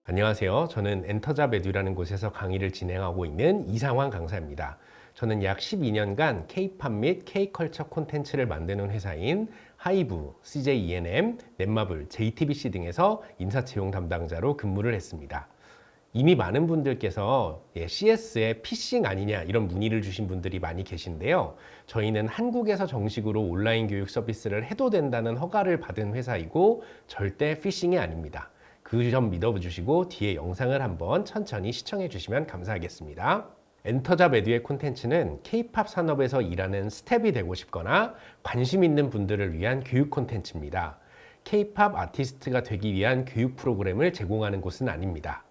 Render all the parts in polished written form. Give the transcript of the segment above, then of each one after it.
안녕하세요. 저는 엔터잡 에듀라는 곳에서 강의를 진행하고 있는 이상환 강사입니다. 저는 약 12년간 K-팝 및 K-컬처 콘텐츠를 만드는 회사인 하이브, CJ ENM, 넷마블, JTBC 등에서 인사채용 담당자로 근무를 했습니다. 이미 많은 분들께서 CS의 피싱 아니냐 이런 문의를 주신 분들이 많이 계신데요. 저희는 한국에서 정식으로 온라인 교육 서비스를 해도 된다는 허가를 받은 회사이고 절대 피싱이 아닙니다. 그 점 믿어주시고 뒤에 영상을 한번 천천히 시청해 주시면 감사하겠습니다. 엔터잡 에듀의 콘텐츠는 K-팝 산업에서 일하는 스텝이 되고 싶거나 관심 있는 분들을 위한 교육 콘텐츠입니다. K-팝 아티스트가 되기 위한 교육 프로그램을 제공하는 곳은 아닙니다.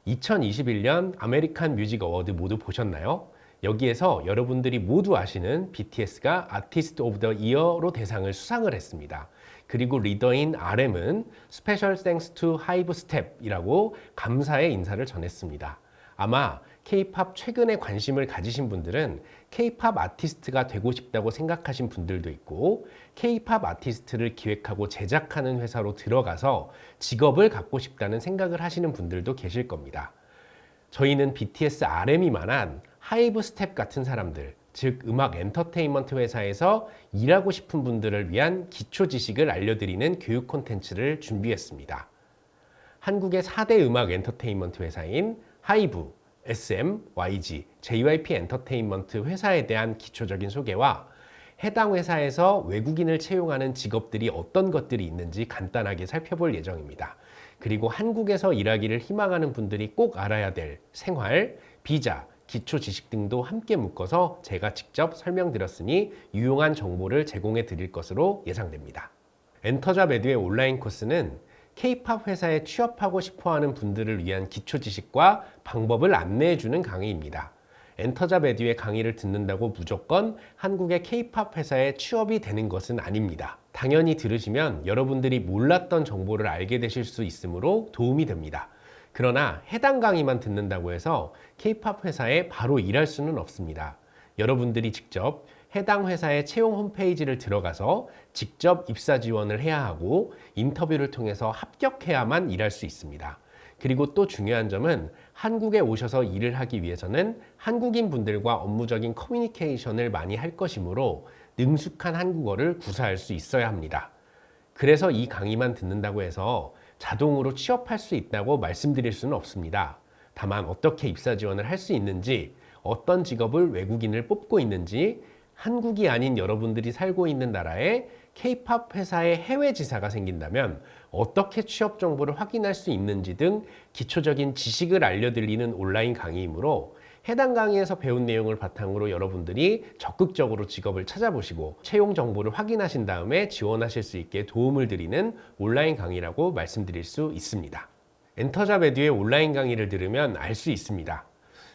2021년 아메리칸 뮤직 어워드 모두 보셨나요? 여기에서 여러분들이 모두 아시는 BTS가 아티스트 오브 더 이어로 대상을 수상을 했습니다. 그리고 리더인 RM은 스페셜 땡스 투 하이브 스텝이라고 감사의 인사를 전했습니다. 아마 K-팝 최근에 관심을 가지신 분들은 K-팝 아티스트가 되고 싶다고 생각하신 분들도 있고 K-팝 아티스트를 기획하고 제작하는 회사로 들어가서 직업을 갖고 싶다는 생각을 하시는 분들도 계실 겁니다. 저희는 BTS RM이만한 하이브 스텝 같은 사람들, 즉 음악 엔터테인먼트 회사에서 일하고 싶은 분들을 위한 기초 지식을 알려드리는 교육 콘텐츠를 준비했습니다. 한국의 4대 음악 엔터테인먼트 회사인 하이브, SM, YG, JYP 엔터테인먼트 회사에 대한 기초적인 소개와 해당 회사에서 외국인을 채용하는 직업들이 어떤 것들이 있는지 간단하게 살펴볼 예정입니다. 그리고 한국에서 일하기를 희망하는 분들이 꼭 알아야 될 생활, 비자, 기초 지식 등도 함께 묶어서 제가 직접 설명드렸으니 유용한 정보를 제공해 드릴 것으로 예상됩니다. 엔터잡 에듀의 온라인 코스는 K-팝 회사에 취업하고 싶어하는 분들을 위한 기초 지식과 방법을 안내해주는 강의입니다. 엔터잡 에듀의 강의를 듣는다고 무조건 한국의 K-팝 회사에 취업이 되는 것은 아닙니다. 당연히 들으시면 여러분들이 몰랐던 정보를 알게 되실 수 있으므로 도움이 됩니다. 그러나 해당 강의만 듣는다고 해서 K-팝 회사에 바로 일할 수는 없습니다. 여러분들이 직접 해당 회사의 채용 홈페이지를 들어가서 직접 입사 지원을 해야 하고 인터뷰를 통해서 합격해야만 일할 수 있습니다. 그리고 또 중요한 점은 한국에 오셔서 일을 하기 위해서는 한국인 분들과 업무적인 커뮤니케이션을 많이 할 것이므로 능숙한 한국어를 구사할 수 있어야 합니다. 그래서 이 강의만 듣는다고 해서 자동으로 취업할 수 있다고 말씀드릴 수는 없습니다. 다만 어떻게 입사 지원을 할 수 있는지, 어떤 직업을 외국인을 뽑고 있는지, 한국이 아닌 여러분들이 살고 있는 나라에 K-팝 회사의 해외 지사가 생긴다면 어떻게 취업 정보를 확인할 수 있는지 등 기초적인 지식을 알려드리는 온라인 강의이므로 해당 강의에서 배운 내용을 바탕으로 여러분들이 적극적으로 직업을 찾아보시고 채용 정보를 확인하신 다음에 지원하실 수 있게 도움을 드리는 온라인 강의라고 말씀드릴 수 있습니다. 엔터잡 에듀의 온라인 강의를 들으면 알 수 있습니다.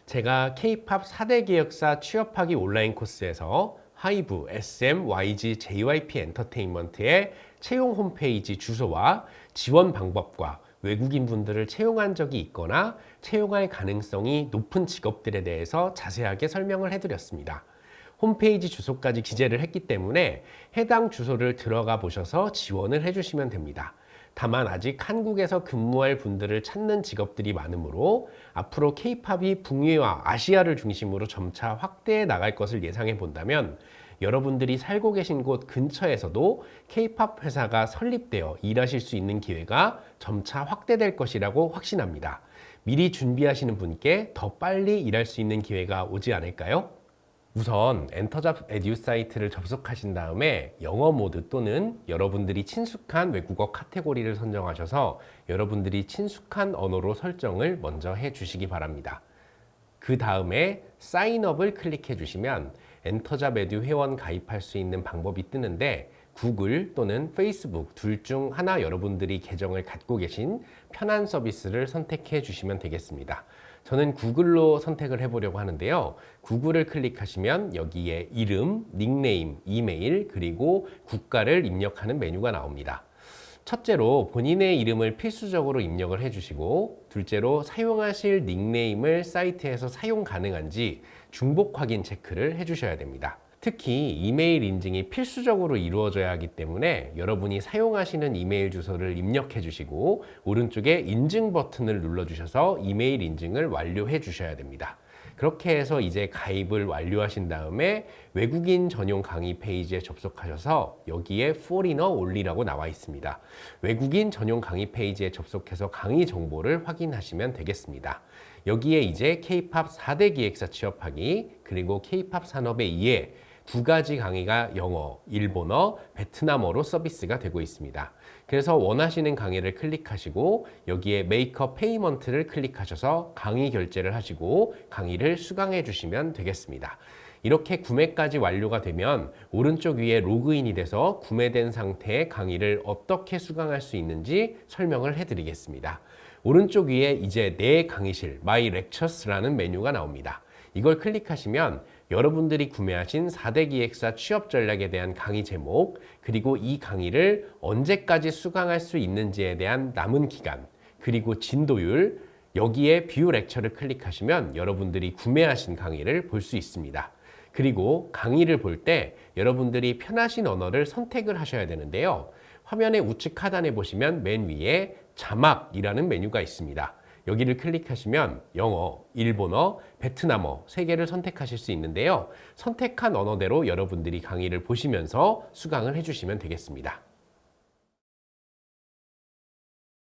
제가 K-팝 4대 기획사 취업하기 온라인 코스에서 하이브, SM, YG, JYP 엔터테인먼트의 채용 홈페이지 주소와 지원 방법과 외국인 분들을 채용한 적이 있거나 채용할 가능성이 높은 직업들에 대해서 자세하게 설명을 해드렸습니다. 홈페이지 주소까지 기재를 했기 때문에 해당 주소를 들어가 보셔서 지원을 해주시면 됩니다. 다만 아직 한국에서 근무할 분들을 찾는 직업들이 많으므로 앞으로 K-팝이 북미와 아시아를 중심으로 점차 확대해 나갈 것을 예상해 본다면 여러분들이 살고 계신 곳 근처에서도 K-팝 회사가 설립되어 일하실 수 있는 기회가 점차 확대될 것이라고 확신합니다. 미리 준비하시는 분께 더 빨리 일할 수 있는 기회가 오지 않을까요? 우선 엔터잡 에듀 사이트를 접속하신 다음에 영어 모드 또는 여러분들이 친숙한 외국어 카테고리를 선정하셔서 여러분들이 친숙한 언어로 설정을 먼저 해 주시기 바랍니다. 그 다음에 사인업을 클릭해 주시면 엔터잡 에듀 회원 가입할 수 있는 방법이 뜨는데 구글 또는 페이스북 둘 중 하나 여러분들이 계정을 갖고 계신 편한 서비스를 선택해 주시면 되겠습니다. 저는 구글로 선택을 해보려고 하는데요. 구글을 클릭하시면 여기에 이름, 닉네임, 이메일, 그리고 국가를 입력하는 메뉴가 나옵니다. 첫째로 본인의 이름을 필수적으로 입력을 해주시고 둘째로 사용하실 닉네임을 사이트에서 사용 가능한지 중복 확인 체크를 해주셔야 됩니다. 특히 이메일 인증이 필수적으로 이루어져야 하기 때문에 여러분이 사용하시는 이메일 주소를 입력해 주시고 오른쪽에 인증 버튼을 눌러 주셔서 이메일 인증을 완료해 주셔야 됩니다. 그렇게 해서 이제 가입을 완료하신 다음에 외국인 전용 강의 페이지에 접속하셔서 여기에 Foreigner Only라고 나와 있습니다. 외국인 전용 강의 페이지에 접속해서 강의 정보를 확인하시면 되겠습니다. 여기에 이제 K-POP 4대 기획사 취업하기 그리고 K-POP 산업의 이해 두 가지 강의가 영어, 일본어, 베트남어로 서비스가 되고 있습니다. 그래서 원하시는 강의를 클릭하시고 여기에 메이크업 페이먼트를 클릭하셔서 강의 결제를 하시고 강의를 수강해 주시면 되겠습니다. 이렇게 구매까지 완료가 되면 오른쪽 위에 로그인이 돼서 구매된 상태의 강의를 어떻게 수강할 수 있는지 설명을 해드리겠습니다. 오른쪽 위에 이제 내 강의실, My Lectures라는 메뉴가 나옵니다. 이걸 클릭하시면 여러분들이 구매하신 4대 기획사 취업 전략에 대한 강의 제목, 그리고 이 강의를 언제까지 수강할 수 있는지에 대한 남은 기간, 그리고 진도율, 여기에 뷰 렉처를 클릭하시면 여러분들이 구매하신 강의를 볼 수 있습니다. 그리고 강의를 볼 때 여러분들이 편하신 언어를 선택을 하셔야 되는데요. 화면의 우측 하단에 보시면 맨 위에 자막이라는 메뉴가 있습니다. 여기를 클릭하시면 영어, 일본어, 베트남어 3개를 선택하실 수 있는데요. 선택한 언어대로 여러분들이 강의를 보시면서 수강을 해주시면 되겠습니다.